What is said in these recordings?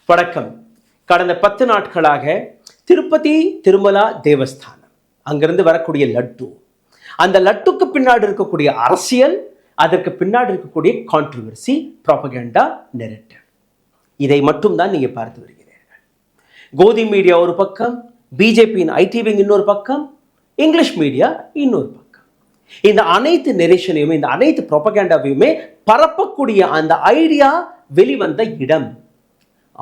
வணக்கம். கடந்த 10 நாட்களாக திருப்பதி திருமலா தேவஸ்தானம் அங்கிருந்து வரக்கூடிய லட்டு, அந்த லட்டுக்கு பின்னாடி இருக்கக்கூடிய அரசியல், அதற்கு பின்னாடி இருக்கக்கூடிய கான்ட்ரோவர்சி, ப்ராபகண்டா, நெரேட்டிவ், இதை மட்டும் தான் நீங்க பார்த்து வருகிறீர்கள். கோதி மீடியா ஒரு பக்கம், பிஜேபியின் ஐடி விங் இன்னொரு பக்கம், இங்கிலீஷ் மீடியா இன்னொரு பக்கம். இந்த அனைத்து நெரேஷனையுமே, இந்த அனைத்து ப்ராபகண்டாவையுமே பரப்பக்கூடிய அந்த ஐடியா வெளிவந்த இடம்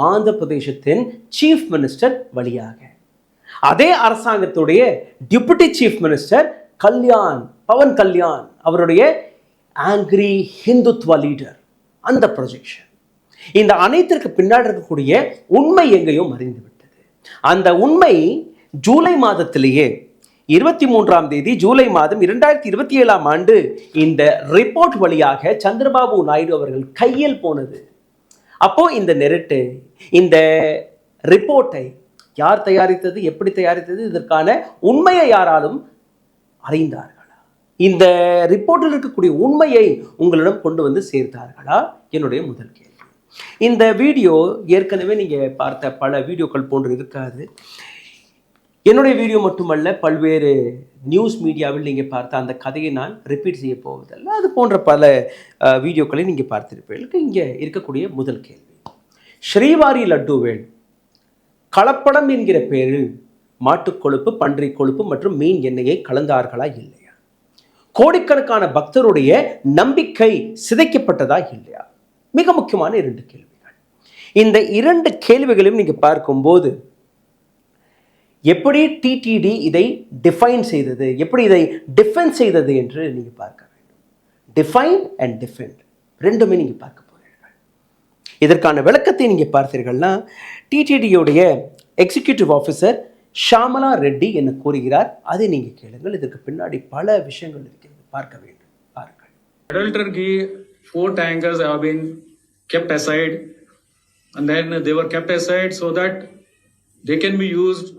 ஆந்திர பிரதேசத்தின் சீஃப் மினிஸ்டர் வழியாக. அதே அரசாங்கத்துடைய deputy chief minister Pawan Kalyan அவருடைய ஆங்கிரி ஹிந்துத்வா லீடர், அந்த ப்ரொஜெக்ஷன், இந்த அனைத்திற்கு பின்னாடி இருக்கக்கூடிய உண்மை எங்கேயோ மறைந்துவிட்டது. அந்த உண்மை ஜூலை மாதத்திலேயே 23ஆம் தேதி ஜூலை மாதம் 2027ஆம் ஆண்டு இந்த ரிப்போர்ட் வழியாக சந்திரபாபு நாயுடு அவர்கள் கையில் போனது. அப்போ இந்த நெரட்டு, இந்த ரிப்போர்ட்டை யார் தயாரித்தது, எப்படி தயாரித்தது, இதற்கான உண்மையை யாராலும் அறிந்தார்களா? இந்த ரிப்போர்ட்டில் இருக்கக்கூடிய உண்மையை உங்களிடம் கொண்டு வந்து சேர்த்தார்களா? என்னுடைய முதல் கேள்வி. இந்த வீடியோ ஏற்கனவே நீங்க பார்த்த பல வீடியோக்கள் போன்று இருக்காது. என்னுடைய வீடியோ மட்டுமல்ல, பல்வேறு நியூஸ் மீடியாவில் நீங்கள் பார்த்த அந்த கதையை நான் ரிப்பீட் செய்ய போவதில்லை. அது போன்ற பல வீடியோக்களை நீங்கள் பார்த்திருப்பீர்கள். இங்கே இருக்கக்கூடிய முதல் கேள்வி, ஸ்ரீவாரி லட்டுவேல் கலப்படம் என்கிற பேரில் மாட்டுக் கொழுப்பு, பன்றி கொழுப்பு மற்றும் மீன் எண்ணெயை கலந்தார்களா இல்லையா? கோடிக்கணக்கான பக்தருடைய நம்பிக்கை சிதைக்கப்பட்டதா இல்லையா? மிக முக்கியமான 2 கேள்விகள். இந்த 2 கேள்விகளையும் நீங்கள் பார்க்கும்போது எப்படி டிடிடி இதை டிஃபைன் செய்தது, எப்படி இதை டிஃபெண்ட் செய்தது என்று நீங்கள் பார்க்க வேண்டும். டிஃபைன் அண்ட் டிஃபெண்ட் ரெண்டுமே நீங்கள் பார்க்க போகிறீர்கள். இதற்கான விளக்கத்தை நீங்கள் பார்த்தீர்கள்னா, டிடிடியுடைய எக்ஸிக்யூட்டிவ் ஆஃபீஸர் ஷாமலா ரெட்டி என்ன கூறுகிறார், அதை நீங்கள் கேளுங்கள். இதற்கு பின்னாடி பல விஷயங்கள் இருக்கிறது, பார்க்க வேண்டும். பாருங்கள். Adulterer ghee, 4 tankers have been kept aside, and then they were kept aside so that they can be used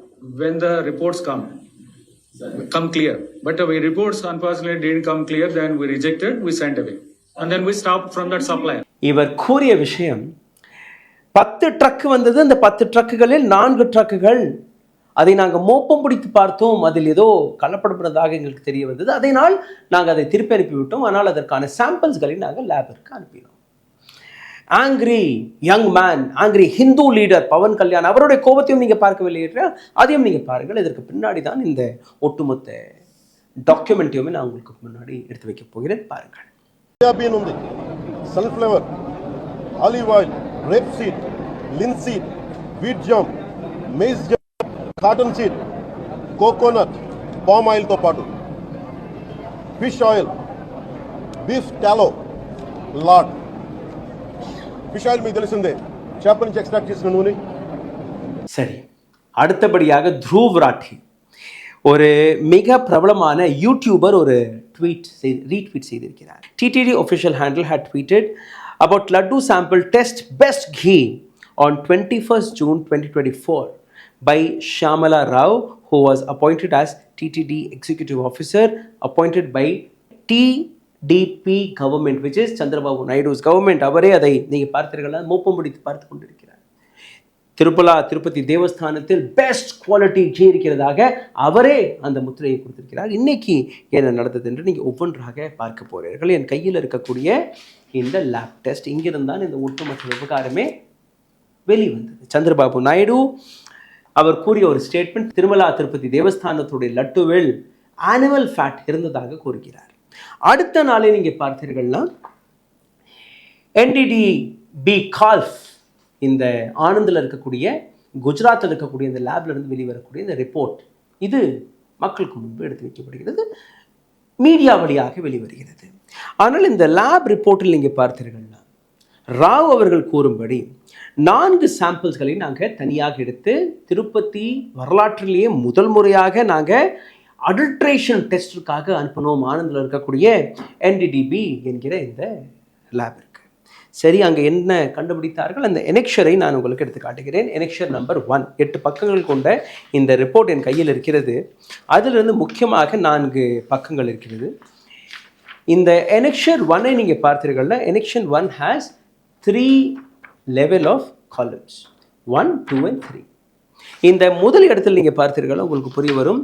when the reports come clear. But the reports unfortunately didn't come clear, then we rejected, we sent away, and then we stopped from that supply. இவர் கூறிய விஷயம், 10 drug வந்தது, அந்த 10 ட்ரக்குகளில் 4 ட்ரக்குகள் அதை நாங்கள் மோப்பம் பிடித்து பார்த்தோம், அதில் ஏதோ கலப்படப்படுவதாக எங்களுக்கு தெரிய வந்தது, அதனால் நாங்கள் அதை திருப்பி அனுப்பிவிட்டோம், ஆனால் அதற்கான சாம்பிள்ஸ்களை நாங்கள் லேபிற்கு அனுப்பினோம். Angry young man, angry Hindu leader Pawan Kalyan, அவருடைய கோபத்தையும் நீங்கள் பார்க்கவில்லை, அதையும் நீங்கள் பாருங்கள். இதற்கு பின்னாடி தான் இந்த ஒட்டுமொத்த டாக்குமெண்ட்டையுமே நான் உங்களுக்கு முன்னாடி எடுத்து வைக்க போகிறேன். பாருங்கள். சோயாபீன் ఉంది, sunflower, olive oil, rapeseed, linseed, wheat germ, maize germ, cottonseed, coconut, palm oil తో పాటు fish oil, beef tallow, lard. Fish oil మీకు తెలిసిందే, చేపల నుంచి ఎక్స్ట్రాక్ట్ చేసిన నూనె. சரி, அடுத்தபடியாக த்ருவ் ராட்டி, ஒரு மிக பிரபலமான யூடியூபர், ஒரு ரீட்வீட் செய்திருக்கிறார். TTD official handle had tweeted about Laddu sample test best ghee on 21st June 2024 by Shamala Rao, who was appointed as TTD executive officer appointed by TDP government, which is Chandrababu Naidu's government. அவரே அதை நீங்கள் பார்த்தீர்களா, மோப்பம் பிடித்து பார்த்து கொண்டிருக்கிறார். Tirupati தேவஸ்தானத்தில் best quality key இருக்கிறதாக அவரே அந்த முத்திரையை கொடுத்திருக்கிறார். இன்னைக்கு என்ன நடந்தது என்று நீங்கள் ஒவ்வொன்றாக பார்க்க போகிறீர்கள். என் கையில் இருக்கக்கூடிய இந்த லேப் டெஸ்ட், இங்கிருந்தான் இந்த ஒட்டுமொத்த விவகாரமே வெளிவந்தது. சந்திரபாபு நாயுடு அவர் கூறிய ஒரு ஸ்டேட்மெண்ட், திருப்பதி தேவஸ்தானத்துடைய லட்டுவில் ஆனிமல் ஃபேட் இருந்ததாக கூறுகிறார். அடுத்த நாளே நீங்க பார்த்தீர்கள்னா NDDB கால்ஃப், இந்த ஆனந்தில் இருக்கக்கூடிய, குஜராத்தில் இருக்கக்கூடிய இந்த லேப்ல இருந்து வெளிவரக்கூடிய இந்த ரிப்போர்ட், இது மக்களுக்கு முன்பு எடுத்து வைக்கப்படுகிறது, மீடியா வழியாக வெளிவருகிறது. ஆனால் இந்த லேப் ரிப்போர்ட்டில் நீங்க பார்த்தீர்கள்னா, ராவ் அவர்கள் கூறும்படி 4 சாம்பிள்ஸ்களை நாங்கள் தனியாக எடுத்து திருப்பதி வரலாற்றிலேயே முதல் முறையாக நாங்கள் அடல்ட்ரேஷன் டெஸ்ட்டுக்காக அனுப்பணும் ஆனந்தில் இருக்கக்கூடிய NDDB என்கிற இந்த லேபிற்கு. சரி, அங்கே என்ன கண்டுபிடித்தார்கள்? அந்த எனெக்ஷரை நான் உங்களுக்கு எடுத்து காட்டுகிறேன். எனெக்ஷர் நம்பர் 1, 8 பக்கங்கள் கொண்ட இந்த ரிப்போர்ட் என் கையில் இருக்கிறது. அதிலிருந்து முக்கியமாக 4 பக்கங்கள் இருக்கிறது. இந்த Annexure 1 நீங்கள் பார்த்தீர்கள்னா, Annexure 1 has 3 level of columns. 1, 2 and 3. இந்த முதல் இடத்தில் நீங்கள் பார்த்தீர்கள் உங்களுக்கு புரிய வரும்.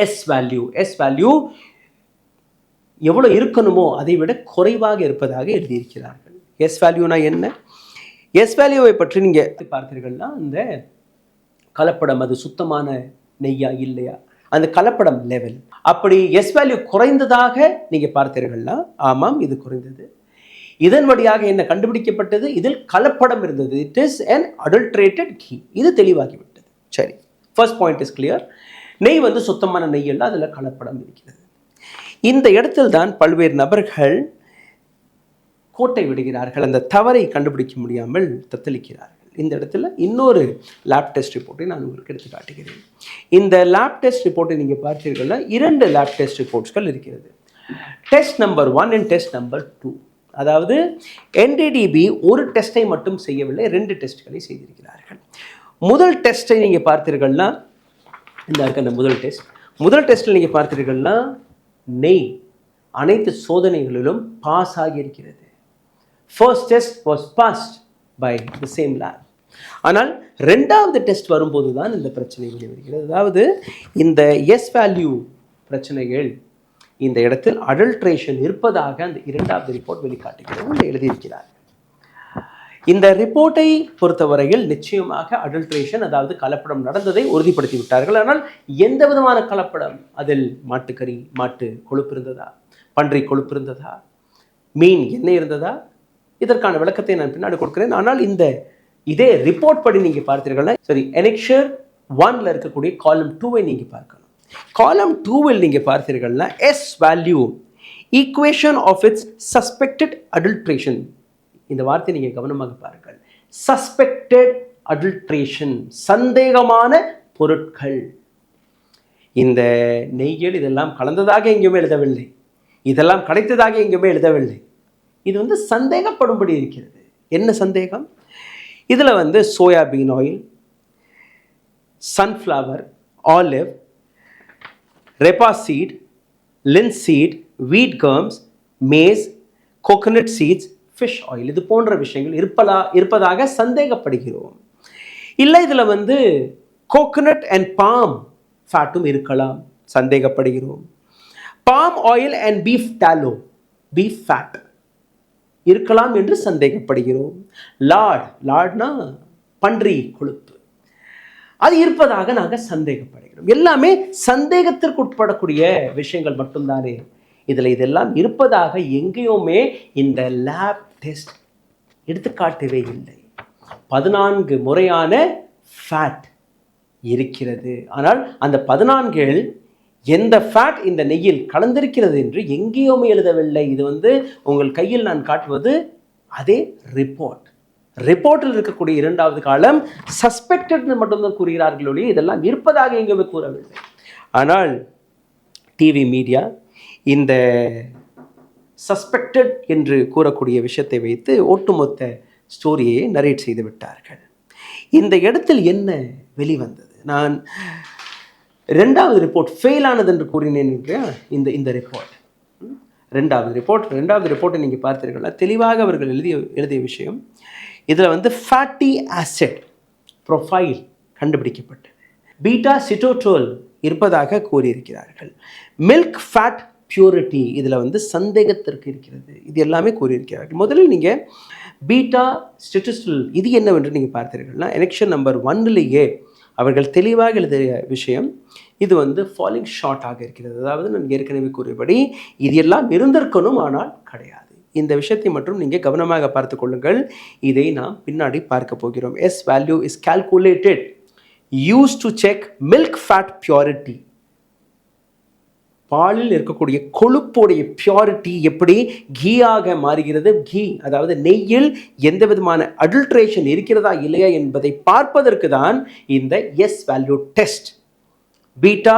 எஸ் வேல்யூ எவ்வளோ இருக்கணுமோ அதை விட குறைவாக இருப்பதாக எழுதியிருக்கிறார்கள். எஸ் வேல்யூனா என்ன? எஸ் வேல்யூவை பற்றி நீங்கள் பார்த்தீர்கள்னா இந்த கலப்படம் அது சுத்தமான நெய்யா இல்லையா, அந்த கலப்படம் லெவல். அப்படி எஸ் வேல்யூ குறைந்ததாக நீங்கள் பார்த்தீர்கள்னா ஆமாம் இது குறைந்தது. இதன் வழியாக என்ன கண்டுபிடிக்கப்பட்டது? இதில் கலப்படம் இருந்தது. It is an adulterated ghee. இது தெளிவாகிவிட்டது. சரி, ஃபர்ஸ்ட் பாயிண்ட் இஸ் கிளியர். நெய் வந்து சுத்தமான நெய் அல்ல, அதில் கலப்படம் இருக்கிறது. இந்த இடத்தில் தான் பல்வேறு நபர்கள் கோட்டை விடுகிறார்கள், அந்த தவறை கண்டுபிடிக்க முடியாமல் தத்தளிக்கிறார்கள். இந்த இடத்துல இன்னொரு லேப் டெஸ்ட் ரிப்போர்ட்டை நான் உங்களுக்கு எடுத்து காட்டுகிறேன். இந்த லேப் டெஸ்ட் ரிப்போர்ட்டை நீங்கள் பார்த்தீர்கள்னா 2 லேப் டெஸ்ட் ரிப்போர்ட்ஸ்கள் இருக்கிறது. Test number 1 and test number 2. அதாவது என்டிடிபி ஒரு டெஸ்ட்டை மட்டும் செய்யவில்லை, 2 டெஸ்ட்களை செய்திருக்கிறார்கள். முதல் டெஸ்ட்டை நீங்கள் பார்த்தீர்கள்னா இந்த இருக்க அந்த முதல் டெஸ்ட்டில் நீங்கள் பார்த்தீர்கள்னா நெய் அனைத்து சோதனைகளிலும் பாஸ் ஆகியிருக்கிறது. First test was passed by the same lab. ஆனால் 2வது டெஸ்ட் வரும்போது தான் இந்த பிரச்சனை வெளிவருகிறது. அதாவது இந்த எஸ் வேல்யூ பிரச்சனைகள் இந்த இடத்தில் அடல்ட்ரேஷன் இருப்பதாக அந்த 2வது ரிப்போர்ட் வெளிக்காட்டுகிறது எழுதியிருக்கிறார். இந்த ரிப்போர்ட்டை பொறுத்தவரையில் நிச்சயமாக அடல்ட்ரேஷன் அதாவது கலப்படம் நடந்ததை உறுதிப்படுத்தி விட்டார்கள். ஆனால் எந்த விதமான கலப்படம், அதில் மாட்டுக்கறி, மாட்டு கொழுப்பு இருந்ததா, பன்றி கொழுப்பு இருந்ததா, மீன் எண்ணெய் இருந்ததா, இதற்கான விளக்கத்தை நான் பின்னாடி கொடுக்கிறேன். ஆனால் இதே ரிப்போர்ட் படி நீங்கள் பார்த்தீர்கள்னா சரி, Annexure 1ல இருக்கக்கூடிய காலம் 2வை நீங்கள் பார்க்கணும். காலம் 2வில் நீங்கள் பார்த்தீர்கள்னா S value equation of its suspected adulteration. இந்த வார்த்தையை நீங்கள் கவனமாக பாருங்கள். சஸ்பெக்டட் அடல்ட்ரேஷன், சந்தேகமான பொருட்கள். இந்த நெய்யில் இதெல்லாம் கலந்ததாக எங்கேயுமே எழுதவில்லை, இதெல்லாம் கிடைத்ததாக எங்கேயுமே எழுதவில்லை. இது வந்து சந்தேகப்படும்படி இருக்கிறது. என்ன சந்தேகம்? இதில் soybean oil, sunflower, olive, rapeseed, linseed, wheat germs, maize, coconut seeds, fish oil, இது போன்ற விஷயங்கள் இருப்பதாக சந்தேகப்படுகிறோம். இல்லை இதில் கோகனட் அண்ட் பாம் ஃபேட்டும் இருக்கலாம், சந்தேகப்படுகிறோம். Palm oil and beef tallow, beef fat இருக்கலாம் என்று சந்தேகப்படுகிறோம். லார்ட்னா பன்றி கொழுப்பு, அது இருப்பதாக நாங்கள் சந்தேகப்படுகிறோம். எல்லாமே சந்தேகத்திற்கு உட்படக்கூடிய விஷயங்கள் மட்டும்தானே. இதெல்லாம் இருப்பதாக எங்கேயுமே இந்த லேப் டெஸ்ட் எடுத்துக்காட்டவே இல்லை. 14 முறையான ஃபேட் இருக்கிறது. ஆனால் அந்த 14 எந்த ஃபேட் இந்த நெய்யில் கலந்திருக்கிறது என்று எங்கேயுமே எழுதவில்லை. இது உங்கள் கையில் நான் காட்டுவது அதே ரிப்போர்ட்டில் இருக்கக்கூடிய 2வது காலம் சஸ்பெக்டட் மட்டும்தான் கூறுகிறார்களே, இதெல்லாம் இருப்பதாக எங்கேயுமே கூறவில்லை. ஆனால் டிவி மீடியா இந்த சஸ்பெக்டட் என்று கூறக்கூடிய விஷயத்தை வைத்து ஒட்டுமொத்த ஸ்டோரியை நரேட் செய்து விட்டார்கள். இந்த இடத்தில் என்ன வெளிவந்தது? நான் 2வது ரிப்போர்ட் ஃபெயில் ஆனது என்று கூறினேன். இந்த ரிப்போர்ட் 2வது ரிப்போர்ட்டை நீங்கள் பார்த்தீர்களா, தெளிவாக அவர்கள் எழுதிய விஷயம். இதில் ஃபேட்டி ஆசிட் ப்ரொஃபைல் கண்டுபிடிக்கப்பட்டது. பீட்டா சிட்டோட்ரோல் இருப்பதாக கூறியிருக்கிறார்கள். மில்க் ஃபேட் பியூரிட்டி இதில் சந்தேகத்திற்கு இருக்கிறது. இது எல்லாமே கூறியிருக்கிறார்கள். முதலில் நீங்கள் பீட்டா ஸ்டெட்டிஸ்டில் இது என்னவென்று நீங்கள் பார்த்தீர்கள்னா எலெக்ஷன் நம்பர் 1லேயே அவர்கள் தெளிவாக எழுதிய விஷயம் இது ஃபாலிங் ஷார்ட்டாக இருக்கிறது. அதாவது நான் ஏற்கனவே கூறியபடி இது எல்லாம் இருந்திருக்கணும், ஆனால் கிடையாது. இந்த விஷயத்தை மட்டும் நீங்கள் கவனமாக பார்த்து கொள்ளுங்கள். இதை நாம் பின்னாடி பார்க்க போகிறோம். S value is calculated use to check milk fat purity. பாலில் இருக்கக்கூடிய கொழுப்புடைய பியூரிட்டி எப்படி கீயாக மாறுகிறது, கீ அதாவது நெய்யில் எந்த விதமான அடல்ட்ரேஷன் இருக்கிறதா இல்லையா என்பதை பார்ப்பதற்கு தான் இந்த எஸ் வேல்யூ டெஸ்ட், பீட்டா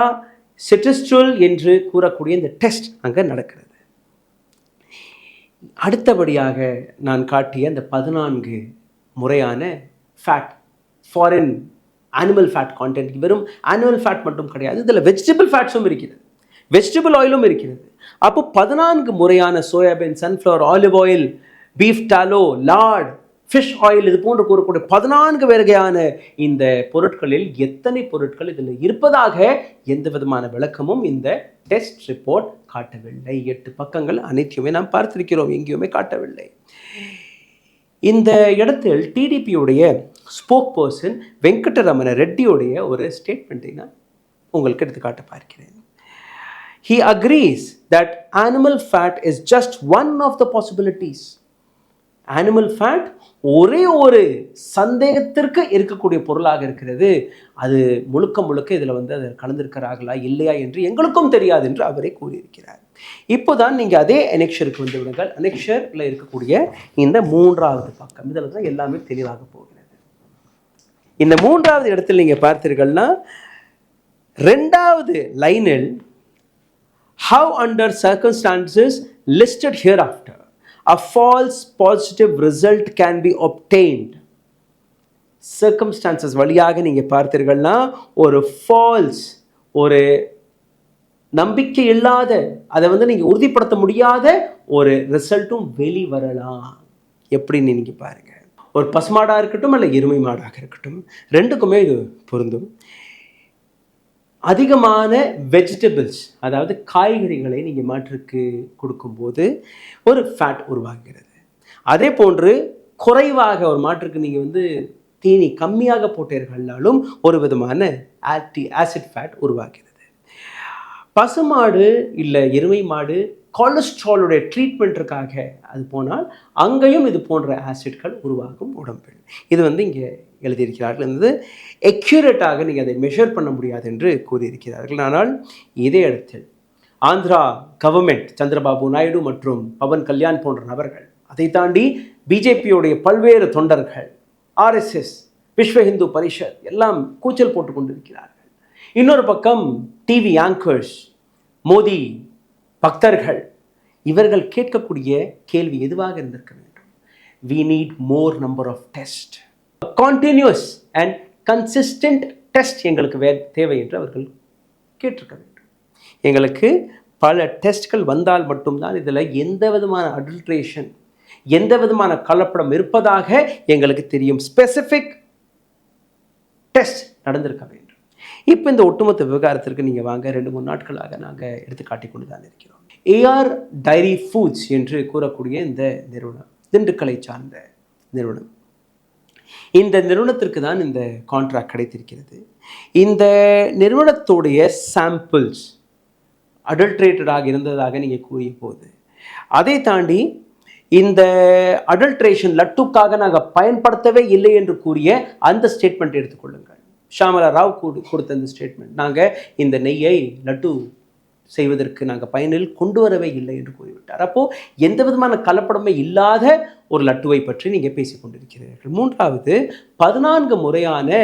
சிட்டிஸ்ட்ரோல் என்று கூறக்கூடிய இந்த டெஸ்ட் அங்கே நடக்கிறது. அடுத்தபடியாக நான் காட்டிய அந்த 14 முறையான fat, foreign animal fat content, வெறும் அனிமல் ஃபேட் மட்டும் கிடையாது, இதில் வெஜிடபிள் ஃபேட்ஸும் இருக்கிறது, வெஜிடபிள் ஆயிலும் இருக்கிறது. அப்போ 14 முறையான soybean, sunflower, olive oil, beef tallow, lard, fish oil, இது போன்று கூறக்கூடிய 14 வகையான இந்த பொருட்களில் எத்தனை பொருட்கள் இதில் இருப்பதாக எந்த விதமான விளக்கமும் இந்த டெஸ்ட் ரிப்போர்ட் காட்டவில்லை. 8 பக்கங்கள் அனைத்தையுமே நாம் பார்த்திருக்கிறோம், எங்கேயுமே காட்டவில்லை. இந்த இடத்தில் டிடிபியுடைய ஸ்போக் பர்சன் வெங்கடரமண ரெட்டியுடைய ஒரு ஸ்டேட்மெண்ட்டை நான் உங்களுக்கு எடுத்துக்காட்ட பார்க்கிறேன். He agrees that animal fat is just one of the possibilities. Animal fat ஒரே ஒரு சந்தேகத்திற்கு இருக்கக்கூடிய பொருளாக இருக்கிறது. அது முழுக்க முழுக்க இதில் அது கலந்திருக்கிறார்களா இல்லையா என்று எங்களுக்கும் தெரியாது என்று அவரே கூறியிருக்கிறார். இப்போதான் நீங்கள் அதே அனெக்ஷருக்கு வந்து விடுங்கள். அனெக்ஷரில் இருக்கக்கூடிய இந்த 3வது பக்கம், இதில் தான் எல்லாமே தெளிவாக போகிறது. இந்த 3வது இடத்தில் நீங்கள் பார்த்தீர்கள்னா 2வது லைனில் how under circumstances listed hereafter a false positive result can be obtained. circumstances வழியாக நீங்கள் பார்த்தீர்கள்னா ஒரு ஃபால்ஸ், ஒரு நம்பிக்கை இல்லாத, அதை நீங்கள் உறுதிப்படுத்த முடியாத ஒரு ரிசல்ட்டும் வெளிவரலாம். எப்படின்னு நீங்கள் பாருங்கள். ஒரு பசுமாடாக இருக்கட்டும் அல்ல எருமை மாடாக இருக்கட்டும், ரெண்டுக்குமே இது பொருந்தும். அதிகமான வெஜிடபிள்ஸ், அதாவது காய்கறிகளை நீங்கள் மாற்றுக்கு கொடுக்கும்போது ஒரு ஃபேட் உருவாகிறது. அதே போன்று குறைவாக ஒரு மாற்றுக்கு நீங்கள் தீனி கம்மியாக போட்டீர்கள்னாலும் ஒரு விதமான ஆசிட் ஃபேட் உருவாகிறது. பசுமாடு இல்லை எருமை மாடு கொலஸ்ட்ராலுடைய ட்ரீட்மெண்ட்டுக்காக அது போனால் அங்கேயும் இது போன்ற ஆசிட்கள் உருவாகும் உடம்பில். இது இங்கே எழுதியிருக்கிறார்கள். எக்யூரேட்டாக நீங்கள் அதை மெஷர் பண்ண முடியாது என்று கூறியிருக்கிறார்கள். ஆனால் இதே இடத்தில் ஆந்திரா கவர்மெண்ட், சந்திரபாபு நாயுடு மற்றும் பவன் கல்யாண் போன்ற நபர்கள், அதை தாண்டி பிஜேபியுடைய பல்வேறு தொண்டர்கள், ஆர்எஸ்எஸ், விஸ்வ இந்து பரிஷத் எல்லாம் கூச்சல் போட்டு கொண்டிருக்கிறார்கள். இன்னொரு பக்கம் டிவி ஆங்கர்ஸ், மோடி பக்தர்கள், இவர்கள் கேட்கக்கூடிய கேள்வி எதுவாக இருந்திருக்க வேண்டும்? we need more number of tests, continuous and consistent test எங்களுக்கு தேவை என்று அவர்கள் கேட்டிருக்க வேண்டும். எங்களுக்கு பல டெஸ்ட்கள் வந்தால் மட்டும்தான் இதில் எந்த விதமான அடல்ட்ரேஷன், எந்த விதமான கலப்படம் இருப்பதாக எங்களுக்கு தெரியும். ஸ்பெசிஃபிக் டெஸ்ட் நடந்திருக்க வேண்டும். இப்போ இந்த ஒட்டுமொத்த விவகாரத்திற்கு நீங்கள் வாங்க, 2-3 நாட்களாக நாங்கள் எடுத்து காட்டி கொண்டு தான் இருக்கிறோம். ஏஆர் டைரி ஃபுட்ஸ் என்று கூறக்கூடிய இந்த நிறுவனம் திண்டுக்கலை சார்ந்த நிறுவனம். இந்த நிறுவனத்திற்கு தான் இந்த கான்ட்ராக்ட் கிடைத்திருக்கிறது. இந்த நிறுவனத்துடைய சாம்பிள்ஸ் அடல்ட்ரேட்டடாக இருந்ததாக நீங்கள் கூறிய போது, அதை தாண்டி இந்த அடல்ட்ரேஷன் லட்டுக்காக நாங்கள் பயன்படுத்தவே இல்லை என்று கூறிய அந்த ஸ்டேட்மெண்ட் எடுத்துக்கொள்ளுங்கள். ஷாமலா ராவ் கொடுத்த அந்த ஸ்டேட்மெண்ட், நாங்கள் இந்த நெய்யை லட்டு செய்வதற்கு நாங்கள் பயனில் கொண்டு வரவே இல்லை என்று கூறிவிட்டார். அப்போது எந்த விதமான கலப்படமே இல்லாத ஒரு லட்டுவை பற்றி நீங்கள் பேசி கொண்டிருக்கிறீர்கள். 3வது 14 முறையான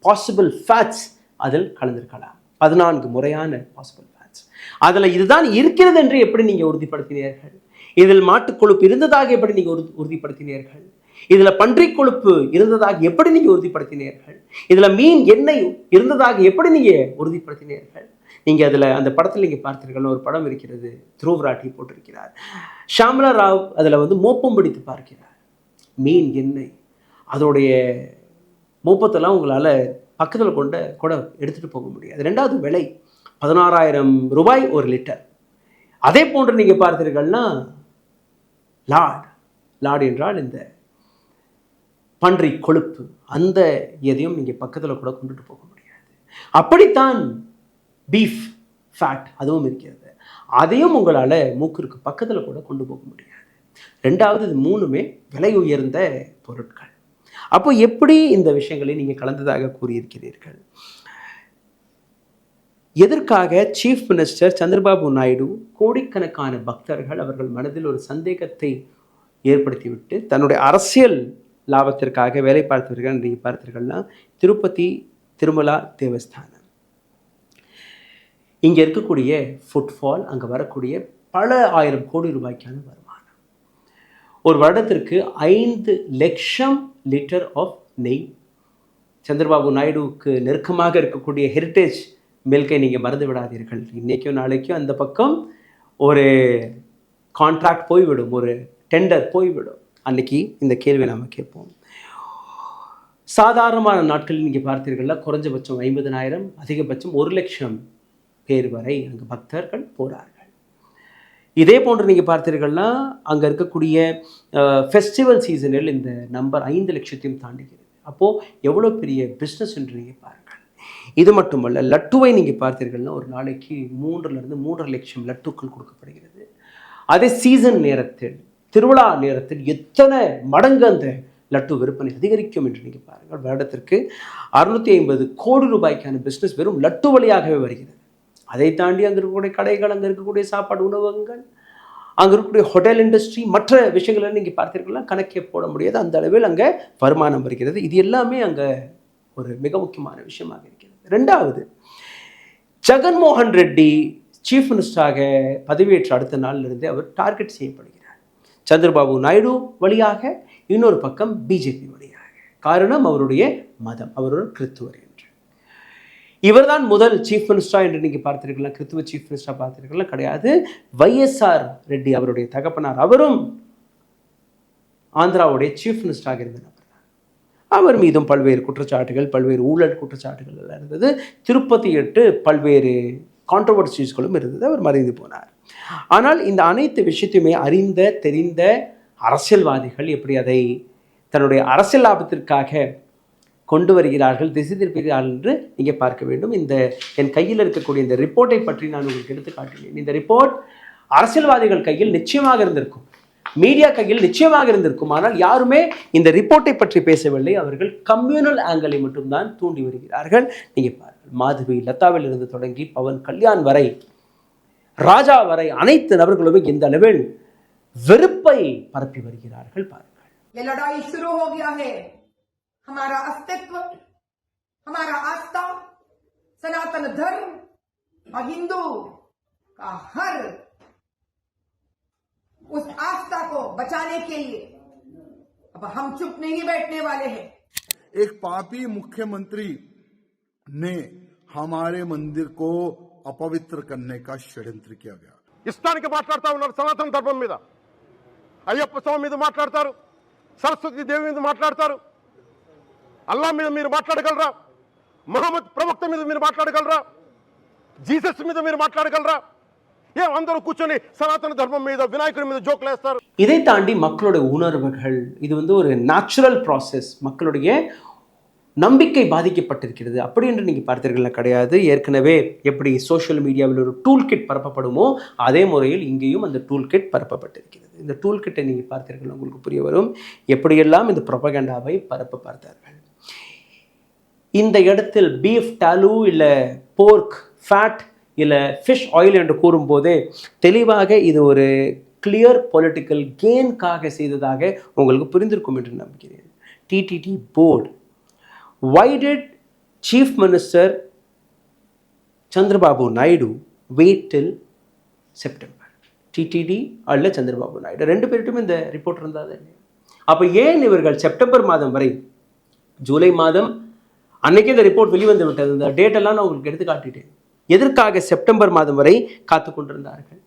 பாசிபிள் ஃபேட்ஸ் அதில் கலந்திருக்கலாம். 14 முறையான பாசிபிள் ஃபேட்ஸ் அதில் இதுதான் இருக்கிறது என்று எப்படி நீங்கள் உறுதிப்படுத்தினீர்கள்? இதில் மாட்டுக் கொழுப்பு இருந்ததாக எப்படி நீங்கள் உறுதிப்படுத்தினீர்கள்? இதில் பன்றி கொழுப்பு இருந்ததாக எப்படி நீங்கள் உறுதிப்படுத்தினீர்கள்? இதில் மீன் எண்ணெய் இருந்ததாக எப்படி நீங்கள் உறுதிப்படுத்தினீர்கள்? நீங்கள் அதில் அந்த படத்தில் நீங்கள் பார்த்தீர்கள், ஒரு படம் இருக்கிறது, த்ருவராட்டி போட்டிருக்கிறார். ஷாமலா ராவ் அதில் மோப்பம் பிடித்து பார்க்கிறார். மீன் எண்ணெய் அதோடைய மோப்பத்தெல்லாம் உங்களால் பக்கத்தில் கூட எடுத்துகிட்டு போக முடியாது. 2வது விலை 16,000 ரூபாய் ஒரு லிட்டர். அதே போன்று நீங்கள் பார்த்தீர்கள்னா லாட் என்றால் இந்த பன்றி கொழுப்பு, அந்த எதையும் நீங்கள் பக்கத்தில் கூட கொண்டுட்டு போக முடியாது. அப்படித்தான் பீஃப் ஃபேட் அதுவும் இருக்கிறது, அதையும் உங்களால் மூக்கிற்கு பக்கத்தில் கூட கொண்டு போக முடியாது. 2வது இது 3மே விலை உயர்ந்த பொருட்கள். அப்போ எப்படி இந்த விஷயங்களை நீங்கள் கலந்ததாக கூறியிருக்கிறீர்கள்? எதற்காக சீஃப் மினிஸ்டர் சந்திரபாபு நாயுடு கோடிக்கணக்கான பக்தர்கள் அவர்கள் மனதில் ஒரு சந்தேகத்தை ஏற்படுத்திவிட்டு தன்னுடைய அரசியல் லாபத்திற்காக வேலை பார்த்தவர்கள் நீங்கள் பார்த்தீர்கள்னா திருப்பதி திருமலா தேவஸ்தானம், இங்கே இருக்கக்கூடிய ஃபுட்ஃபால், அங்கே வரக்கூடிய பல ஆயிரம் கோடி ரூபாய்க்கான வருமானம். ஒரு வருடத்திற்கு 5 லட்சம் லிட்டர் ஆஃப் நெய். சந்திரபாபு நாயுடுவுக்கு நெருக்கமாக இருக்கக்கூடிய ஹெரிட்டேஜ் மில்கை நீங்கள் மறந்து விடாதீர்கள். இன்றைக்கும் நாளைக்கும் அந்த பக்கம் ஒரு கான்ட்ராக்ட் போய்விடும், ஒரு டெண்டர் போய்விடும். அன்றைக்கி இந்த கேள்வி நாம் கேட்போம். சாதாரணமான நாட்களில் நீங்கள் பார்த்தீர்கள்னா குறைஞ்சபட்சம் 50,000, அதிகபட்சம் 1,00,000 பேர் வரை அங்கே பக்தர்கள் போகிறார்கள். இதே போன்று நீங்கள் பார்த்தீர்கள்னா அங்கே இருக்கக்கூடிய ஃபெஸ்டிவல் சீசனில் இந்த நம்பர் 5,00,000 தாண்டுகிறது. அப்போது எவ்வளோ பெரிய பிஸ்னஸ் என்று நீங்கள் பாருங்கள். இது மட்டுமல்ல, லட்டுவை நீங்கள் பார்த்தீர்கள்னா ஒரு நாளைக்கு 3லிருந்து 3.5 லட்சம் லட்டுக்கள் கொடுக்கப்படுகிறது. அதே சீசன் நேரத்தில், திருவிழா நேரத்தில் எத்தனை மடங்கு அந்த லட்டு விற்பனை அதிகரிக்கும் என்று நீங்கள் பாருங்கள். வருடத்திற்கு 650 கோடி ரூபாய்க்கான பிஸ்னஸ் வெறும் லட்டு வழியாகவே வருகிறது. அதை தாண்டி அங்கே இருக்கக்கூடிய கடைகள், அங்கே இருக்கக்கூடிய சாப்பாடு உணவகங்கள், அங்கே இருக்கக்கூடிய ஹோட்டல் இண்டஸ்ட்ரி, மற்ற விஷயங்களை நீங்கள் பார்த்தீர்கள்னா கணக்கே போட முடியாது. அந்த அளவில் அங்கே வருமானம் வருகிறது. இது எல்லாமே அங்கே ஒரு மிக முக்கியமான விஷயமாக இருக்கிறது. ரெண்டாவது, ஜெகன்மோகன் ரெட்டி சீஃப் மினிஸ்டராக பதவியேற்ற அடுத்த நாளிலிருந்து அவர் டார்கெட் செய்யப்படுகிறார். சந்திரபாபு நாயுடு வழியாக, இன்னொரு பக்கம் பிஜேபி வழியாக. காரணம் அவருடைய மதம், அவர் ஒரு கிறித்துவர் என்று. இவர்தான் முதல் சீஃப் மினிஸ்டரா என்று நீங்கள் பார்த்தீர்களா? கிறித்துவ சீஃப் மினிஸ்டரா பார்த்தீர்களா? கிடையாது. YSR ரெட்டி அவருடைய தகப்பனார், அவரும் ஆந்திராவுடைய சீஃப் மினிஸ்டராக இருந்த நபர். அவர் மீதும் பல்வேறு குற்றச்சாட்டுகள், பல்வேறு ஊழல் குற்றச்சாட்டுகள் எல்லாம் இருந்தது. திருப்பதி எட்டு பல்வேறு கான்ட்ரவர்சிஸ்களும் இருந்தது. அவர் மறைந்து போனார். ஆனால் இந்த அனைத்து விஷயத்தையுமே அறிந்த தெரிந்த அரசியல்வாதிகள் எப்படி அதை தன்னுடைய அரசியல் லாபத்திற்காக கொண்டு வருகிறார்கள், திசை திருப்புகிறார்கள் என்று நீங்கள் பார்க்க வேண்டும். இந்த என் கையில் இருக்கக்கூடிய இந்த ரிப்போர்ட்டை பற்றி நான் உங்களுக்கு எடுத்து காட்டினேன். இந்த ரிப்போர்ட் அரசியல்வாதிகள் கையில் நிச்சயமாக இருந்திருக்கும், மீடியா கையில் நிச்சயமாக இருந்திருக்கும். ஆனால் யாருமே இந்த ரிப்போர்ட்டை பற்றி பேசவில்லை. அவர்கள் கம்யூனல் ஆங்கிளை மட்டும்தான் தூண்டி வருகிறார்கள். நீங்கள் பாருங்கள், மாதவி லதாவில் இருந்து தொடங்கி பவன் கல்யாண் வரை, ராஜா வரை அனைத்து நபர்களுமே இந்த அளவில் வெறுப்பை பரப்பி வருகிறார்கள். பாருங்கள். हमारा अस्तित्व, हमारा आस्था, सनातन धर्म और हिंदू का हर उस आस्था को बचाने के लिए अब हम चुप नहीं बैठने वाले हैं. एक पापी मुख्यमंत्री ने हमारे मंदिर को अपवित्र करने का षड्यंत्र किया गया. ఇష్టానికి మాట్లాడుతూ ఉన్నారు సనాతన ధర్మం మీద. అయ్యప్ప స్వామి మీద మాట్లాడతారు, సరస్వతి దేవి మీద మాట్లాడతారు, అల్లా మీద మీరు మాట్లాడగలరా? మహమ్మద్ ప్రవక్త మీద మీరు మాట్లాడగలరా? జీసస్ మీద మీరు మాట్లాడగలరా? ஏன் అందరూ కూర్చొని సనాతన ధర్మం మీద వినాయకుడి మీద జోక్లు వేస్తారు? இதை தாண்டி மக்களுடைய உணர்வுகள், இது ஒரு நேச்சுரல் ப்ராசஸ். மக்களுடைய நம்பிக்கை பாதிக்கப்பட்டிருக்கிறது. அப்படி என்று நீங்கள் பார்த்தீர்களா? கிடையாது. ஏற்கனவே எப்படி சோஷியல் மீடியாவில் ஒரு டூல் கிட் பரப்பப்படுமோ அதே முறையில் இங்கேயும் அந்த டூல் கிட் பரப்பப்பட்டிருக்கிறது. இந்த டூல் கிட்டை நீங்கள் பார்த்தீர்கள், உங்களுக்கு புரிய வரும் எப்படியெல்லாம் இந்த ப்ரொபகண்டாவை பரப்ப பார்த்தார்கள். இந்த இடத்தில் பீஃப் டாலு இல்லை போர்க் ஃபேட் இல்லை ஃபிஷ் ஆயில் என்று கூறும்போதே தெளிவாக இது ஒரு கிளியர் பொலிட்டிக்கல் கெயின்காக செய்ததாக உங்களுக்கு புரிந்திருக்கும் என்று நம்புகிறேன். TTD board, why did Chief Minister Chandrababu Naidu wait till September? TTD அல்ல சந்திரபாபு நாயுடு ரெண்டு பேர்கிட்டும் இந்த ரிப்போர்ட் இருந்தால் அப்போ ஏன் இவர்கள் செப்டம்பர் மாதம் வரை, ஜூலை மாதம் அன்னைக்கே இந்த ரிப்போர்ட் வெளிவந்து விட்டது, இந்த டேட்டெல்லாம் நான் உங்களுக்கு எடுத்து காட்டிட்டேன். எதற்காக செப்டம்பர் மாதம் வரை காத்து கொண்டிருந்தார்கள்?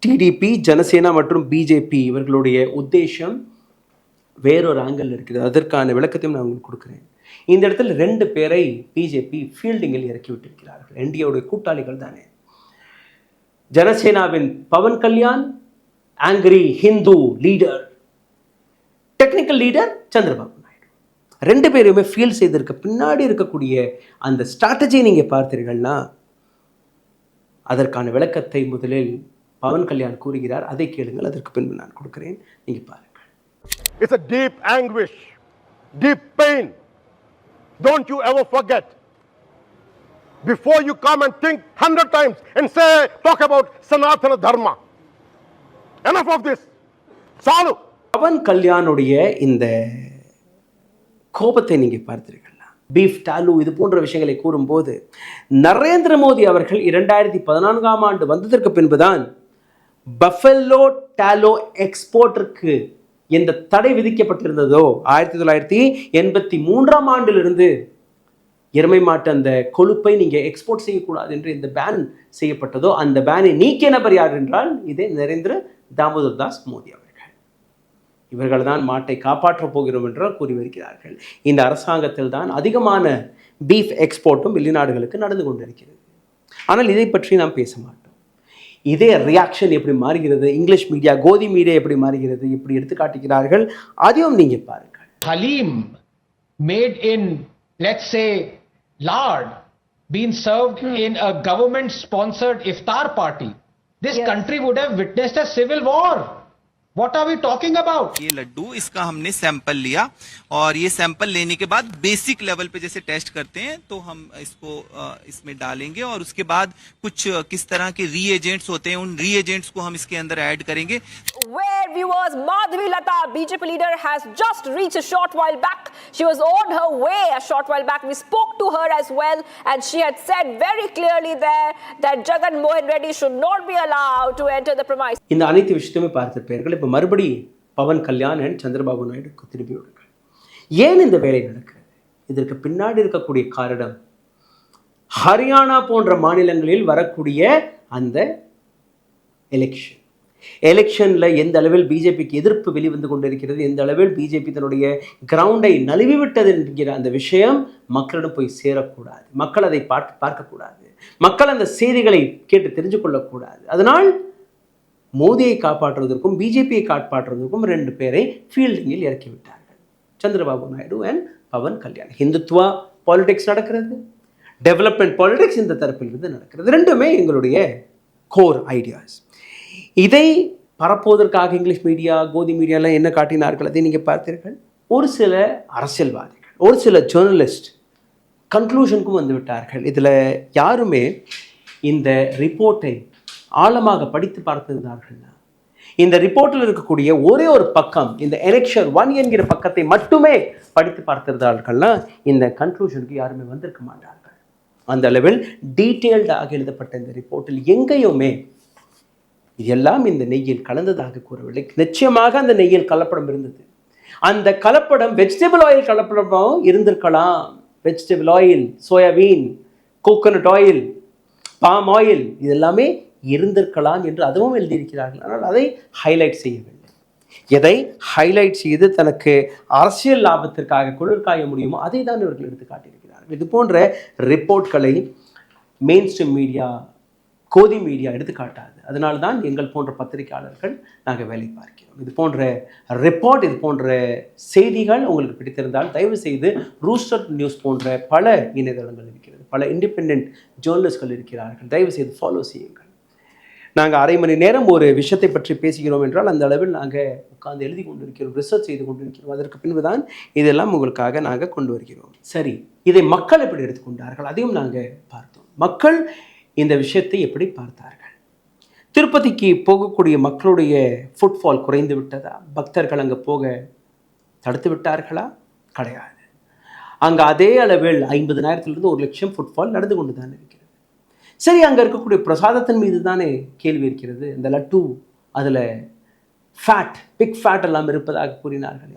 டிடிபி, ஜனசேனா மற்றும் பிஜேபி இவர்களுடைய உத்தேசம் வேறொரு ஆங்கிள் இருக்கிறது. அதற்கான விளக்கத்தையும் நான் உங்களுக்கு கொடுக்குறேன். இந்த இடத்துல 2 பேரை பிஜேபி ஃபீல்டிங்கில் இறக்கி விட்டிருக்கிறார்கள். என்டிஏவுடைய கூட்டாளிகள் தானே. ஜனசேனாவின் Pawan Kalyan, angry Hindu leader, technical leader Chandrababu Naidu. 2 பேருமே ஃபீல் செய்திருக்க பின்னாடி இருக்கக்கூடிய அந்த ஸ்ட்ராட்டஜியை நீங்கள் பார்த்தீர்கள்னா அதற்கான விளக்கத்தை முதலில் பவன் கல்யாண் கூறுகிறார். அதை கேளுங்கள், அதற்கு பின்பு நான் கொடுக்கிறேன். நீங்கள் பாருங்கள். It's a deep anguish, deep pain. Don't you ever forget. Before you come and think 100 times and say, talk about Sanatana Dharma. Enough of this. Salu. Pawan கல்யாணுடைய இந்த கோபத்தை நீங்கள் பார்த்தீர்களா? பீஃப் டாலு இது போன்ற விஷயங்களை கூறும்போது நரேந்திர மோடி அவர்கள் 2014ஆம் ஆண்டு வந்ததற்கு பின்புதான் பஃபெல்லோ டாலோ எக்ஸ்போர்ட்டிற்கு எந்த தடை விதிக்கப்பட்டிருந்ததோ 1983ஆம் ஆண்டிலிருந்து எருமை மாட்டு அந்த கொழுப்பை நீங்கள் எக்ஸ்போர்ட் செய்யக்கூடாது என்று இந்த பேன் செய்யப்பட்டதோ அந்த பேனை நீக்கிய நபர் யார் என்றால் இதே நரேந்திர தாமோதர் தாஸ் மோடி அவர்கள். இவர்கள் தான் மாட்டை காப்பாற்றப் போகிறோம் என்று கூறி வருகிறார்கள். இந்த அரசாங்கத்தில் தான் அதிகமான பீஃப் எக்ஸ்போர்ட்டும் வெளிநாடுகளுக்கு நடந்து கொண்டிருக்கிறது. ஆனால் இதை பற்றி நாம் பேச மாட்டோம். இதே ரியாக்ஷன் எப்படி மாறுகிறது, இங்கிலீஷ் மீடியா, கோதி மீடியா எப்படி மாறுகிறது, எப்படி எடுத்து காட்டுகிறார்கள், அதையும் நீங்க பாருங்கள். Halim made in, let's say, lard being served in a government sponsored iftar party, this country would have witnessed a civil war. What are we talking about? ये लड्डू, इसका हमने सैंपल लिया और ये सैंपल लेने के बाद बेसिक लेवल पे जैसे टेस्ट करते हैं तो हम इसको इसमें डालेंगे और उसके बाद कुछ किस तरह के रीएजेंट्स होते हैं, उन रीएजेंट्स को हम इसके अंदर ऐड करेंगे. Where viewers, Madhavi Lata, BJP leader, has just reached a short while back. She was on her way a short while back. We spoke to her as well, and she had said very clearly there that Jagan Mohan Reddy should not be allowed to enter the premise. இந்த அனைத்து விஷயத்தையுமே பார்த்திருப்பீர்கள். இப்போ மறுபடி Pawan Kalyan and Chandrababu நாயுடுக்கு திரும்பி விடுங்கள். ஏன் இந்த வேலை நடக்கிறது? இதற்கு பின்னாடி இருக்கக்கூடிய காரணம் ஹரியானா போன்ற மாநிலங்களில் வரக்கூடிய அந்த எலெக்ஷன்ல எந்த அளவில் பிஜேபிக்கு எதிர்ப்பு வெளிவந்து கொண்டிருக்கிறது, எந்த அளவில் பிஜேபி தன்னுடைய கிரவுண்டை நழுவிவிட்டது என்கிற அந்த விஷயம் மக்களிடம் போய் சேரக்கூடாது. மக்கள் அதை பார்க்கக்கூடாது. மக்கள் அந்த செய்திகளை கேட்டு தெரிஞ்சு கொள்ளக்கூடாது. அதனால் மோடியை காப்பாற்றுவதற்கும் பிஜேபியை காப்பாற்றுவதற்கும் 2 பேரை ஃபீல்டிங்கில் இறக்கிவிட்டார்கள், சந்திரபாபு நாயுடு அண்ட் பவன் கல்யாண். ஹிந்துத்வா பாலிடிக்ஸ் நடக்கிறது, டெவலப்மெண்ட் பாலிடிக்ஸ் இந்த தரப்பில் இருந்து நடக்கிறது. 2மே எங்களுடைய கோர் ஐடியாஸ். இதை பரப்புவதற்காக இங்கிலீஷ் மீடியா, கோதி மீடியாலாம் என்ன காட்டினார்கள் அதை நீங்கள் பார்த்தீர்கள். ஒரு சில அரசியல்வாதிகள், ஒரு சில ஜேர்னலிஸ்ட் கன்க்ளூஷனுக்கும் வந்து விட்டார்கள். இதில் யாருமே இந்த ரிப்போர்ட்டை ஆழமாக படித்து பார்த்திருந்தார்கள்னா, இந்த ரிப்போர்ட்டில் இருக்கக்கூடிய ஒரே ஒரு பக்கம், இந்த எலெக்ஷன் 1 என்கிற பக்கத்தை மட்டுமே படித்து பார்த்திருந்தார்கள்னா இந்த கன்க்ளூஷனுக்கு யாருமே வந்திருக்க மாட்டார்கள். அந்த அளவில் டீட்டெயில்டாக எழுதப்பட்ட இந்த ரிப்போர்ட்டில் எங்கேயுமே இதெல்லாம் இந்த நெய்யில் கலந்ததாக கூறவில்லை. நிச்சயமாக அந்த நெய்யில் கலப்படம் இருந்தது. அந்த கலப்படம் வெஜிடபிள் ஆயில் கலப்படமும் இருந்திருக்கலாம். Vegetable oil, soybean, coconut oil, palm oil இதெல்லாமே இருந்திருக்கலாம் என்று அதுவும் எழுதியிருக்கிறார்கள். ஆனால் அதை ஹைலைட் செய்யவில்லை. எதை ஹைலைட் செய்து தனக்கு அரசியல் லாபத்திற்காக குளிர்காய முடியுமோ அதை தான் இவர்கள் எடுத்து காட்டியிருக்கிறார்கள். இது போன்ற ரிப்போர்ட்களை மெயின் ஸ்ட்ரீம் மீடியா, கோதி மீடியா எடுத்து காட்டாது. அதனால தான் எங்கள் போன்ற பத்திரிகையாளர்கள் நாங்கள் வேலை பார்க்கிறோம். இது போன்ற ரிப்போர்ட், இது போன்ற செய்திகள் உங்களுக்கு பிடித்திருந்தால் தயவு செய்து ரூஸ்டர் நியூஸ் போன்ற பல இணையதளங்கள் இருக்கிறது, பல இண்டிபெண்ட் ஜேர்னலிஸ்ட்கள் இருக்கிறார்கள். தயவு செய்து ஃபாலோ செய்யுங்கள். நாங்கள் அரை மணி நேரம் ஒரு விஷயத்தை பற்றி பேசுகிறோம் என்றால் அந்த அளவில் நாங்கள் உட்கார்ந்து எழுதி கொண்டிருக்கிறோம், ரிசர்ச் செய்து கொண்டிருக்கிறோம். அதற்கு பின்பு தான் இதெல்லாம் உங்களுக்காக நாங்கள் கொண்டு வருகிறோம். சரி, இதை மக்கள் எப்படி எடுத்துக்கொண்டார்கள் அதையும் நாங்கள் பார்த்தோம். மக்கள் இந்த விஷயத்தை எப்படி பார்த்தார்கள்? திருப்பதிக்கு போகக்கூடிய மக்களுடைய ஃபுட்ஃபால் குறைந்து விட்டதா? பக்தர்கள் அங்கே போக தடுத்து விட்டார்களா? கிடையாது. அங்கே அதே அளவில் 50,000 1 லட்சம் ஃபுட்ஃபால் நடந்து கொண்டு தான் இருக்கிறது. சரி, அங்கே இருக்கக்கூடிய பிரசாதத்தின் மீது தானே கேள்வி இருக்கிறது. இந்த லட்டு அதில் பிக் ஃபேட் எல்லாம் இருப்பதாக கூறினார்கள்.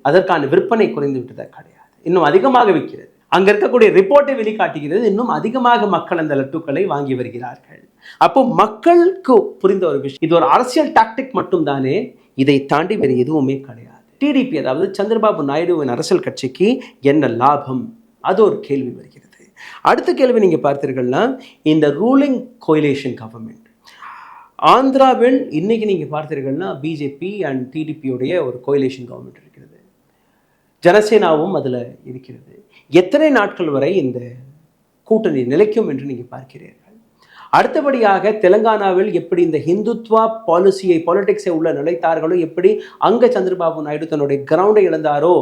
அதற்கான விற்பனை குறைந்து விட்டதா? கிடையாது, இன்னும் அதிகமாக விற்கிறது. அங்கே இருக்கக்கூடிய ரிப்போர்ட்டை வெளிக்காட்டுகிறது, இன்னும் அதிகமாக மக்கள் அந்த லட்டுக்களை வாங்கி வருகிறார்கள். அப்போ மக்களுக்கு புரிந்த ஒரு விஷயம், இது ஒரு அரசியல் டாக்டிக் மட்டும் தானே, இதை தாண்டி வேறு எதுவுமே கிடையாது. டிடிபி, அதாவது சந்திரபாபு நாயுடுவின் அரசியல் கட்சிக்கு என்ன லாபம்? அது ஒரு கேள்வி வருகிறது. அடுத்த கேள்வி நீங்கள் பார்த்தீர்கள்னா, இந்த ரூலிங் கோயலேஷன் கவர்மெண்ட் ஆந்திராவில் இன்னைக்கு நீங்கள் பார்த்தீர்கள்னா பிஜேபி அண்ட் டிடிபியோடைய ஒரு கோயலேஷன் கவர்மெண்ட் இருக்கிறது, ஜனசேனாவும் அதில் இருக்கிறது. எத்தனை நாட்கள் வரை இந்த கூட்டணி நிலைக்கும் என்று நீங்கள் பார்க்கிறீர்கள்? அடுத்தபடியாக தெலுங்கானாவில் எப்படி இந்த ஹிந்துத்வா பாலிடிக்ஸை உள்ள நிலைத்தார்களோ, எப்படி அங்கே சந்திரபாபு நாயுடு தன்னுடைய கிரவுண்டை இழந்தாரோ,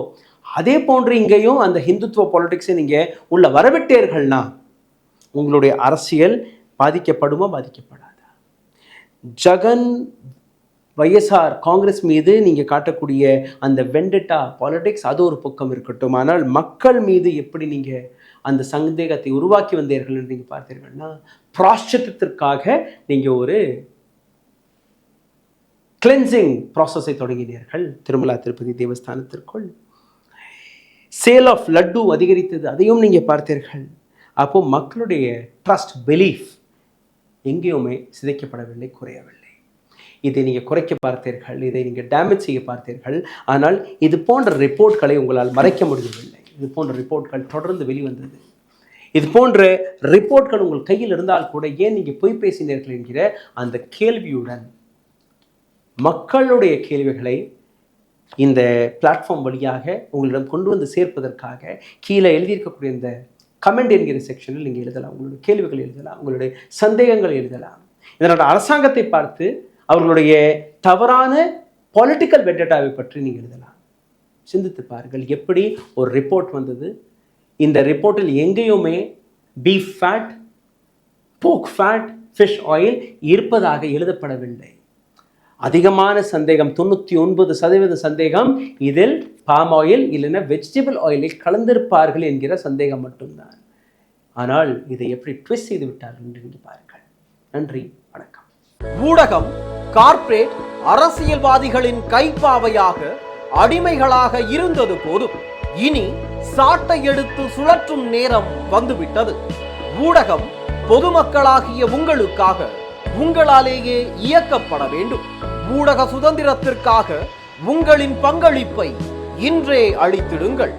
அதே போன்று இங்கேயும் அந்த ஹிந்துத்வ பாலிடிக்ஸை நீங்கள் உள்ள வரவிட்டீர்கள்னா உங்களுடைய அரசியல் பாதிக்கப்படுமா, பாதிக்கப்படாதா? ஜகன், வைஎஸ்ஆர், காங்கிரஸ் மீது நீங்கள் காட்டக்கூடிய அந்த வெண்டட்டா பாலிடிக்ஸ் அது ஒரு பக்கம் இருக்கட்டும், ஆனால் மக்கள் மீது எப்படி நீங்கள் அந்த சந்தேகத்தை உருவாக்கி வந்தீர்கள் என்று நீங்கள் பார்த்தீர்கள்னா, பிராயச்சித்தத்திற்காக நீங்கள் ஒரு கிளென்சிங் ப்ராசஸை தொடங்கினீர்கள். திருமலா திருப்பதி தேவஸ்தானத்திற்குள் சேல் ஆஃப் லட்டு அதிகரித்தது, அதையும் நீங்கள் பார்த்தீர்கள். அப்போ மக்களுடைய ட்ரஸ்ட், பிலீஃப் எங்கேயுமே சிதைக்கப்படவில்லை, குறையவில்லை. இதை நீங்கள் குறைக்க பார்த்தீர்கள், இதை நீங்கள் டேமேஜ் செய்ய பார்த்தீர்கள். ஆனால் இது போன்ற ரிப்போர்ட்களை உங்களால் மறைக்க முடியவில்லை. இது போன்ற ரிப்போர்ட்கள் தொடர்ந்து வெளிவந்தது. இது போன்ற ரிப்போர்ட்கள் உங்கள் கையில் இருந்தால் கூட ஏன் நீங்கள் பொய் பேசினீர்கள் என்கிற அந்த கேள்வியுடன் மக்களுடைய கேள்விகளை இந்த பிளாட்ஃபார்ம் வழியாக உங்களிடம் கொண்டு வந்து சேர்ப்பதற்காக கீழே எழுதியிருக்கக்கூடிய இந்த கமெண்ட் என்கிற செக்ஷனில் நீங்கள் எழுதலாம். உங்களுடைய கேள்விகள் எழுதலாம், உங்களுடைய சந்தேகங்கள் எழுதலாம். இதனோட அரசாங்கத்தை பார்த்து அவர்களுடைய தவறான பொலிட்டிக்கல் வெண்டட்டாவை பற்றி நீங்கள் எழுதலாம். சிந்தித்து பாருங்கள், எப்படி ஒரு ரிப்போர்ட் வந்தது. இந்த ரிப்போர்ட்டில் எங்கேயுமே பீஃப் ஃபேட், போக் ஃபேட், ஃபிஷ் ஆயில் இருப்பதாக எழுதப்படவில்லை. அதிகமான சந்தேகம், 99% சந்தேகம் இதில் பாம் ஆயில் இல்லைன்னா வெஜிடபிள் ஆயிலை கலந்திருப்பார்கள் என்கிற சந்தேகம் மட்டும்தான். ஆனால் இதை எப்படி ட்விஸ்ட் செய்து விட்டார்கள் என்று நீங்கள் பாருங்கள். நன்றி, வணக்கம். ஊடகம் கார்ப்பரேட் அரசியல்வாதிகளின் கைப்பாவையாக அடிமைகளாக இருந்தது போதும். இனி சாட்டை எடுத்து சுழற்றும் நேரம் வந்துவிட்டது. ஊடகம் பொதுமக்களாகிய உங்களுக்காக, உங்களாலேயே இயக்கப்பட வேண்டும். ஊடக சுதந்திரத்திற்காக உங்களின் பங்களிப்பை இன்றே அளித்திடுங்கள்.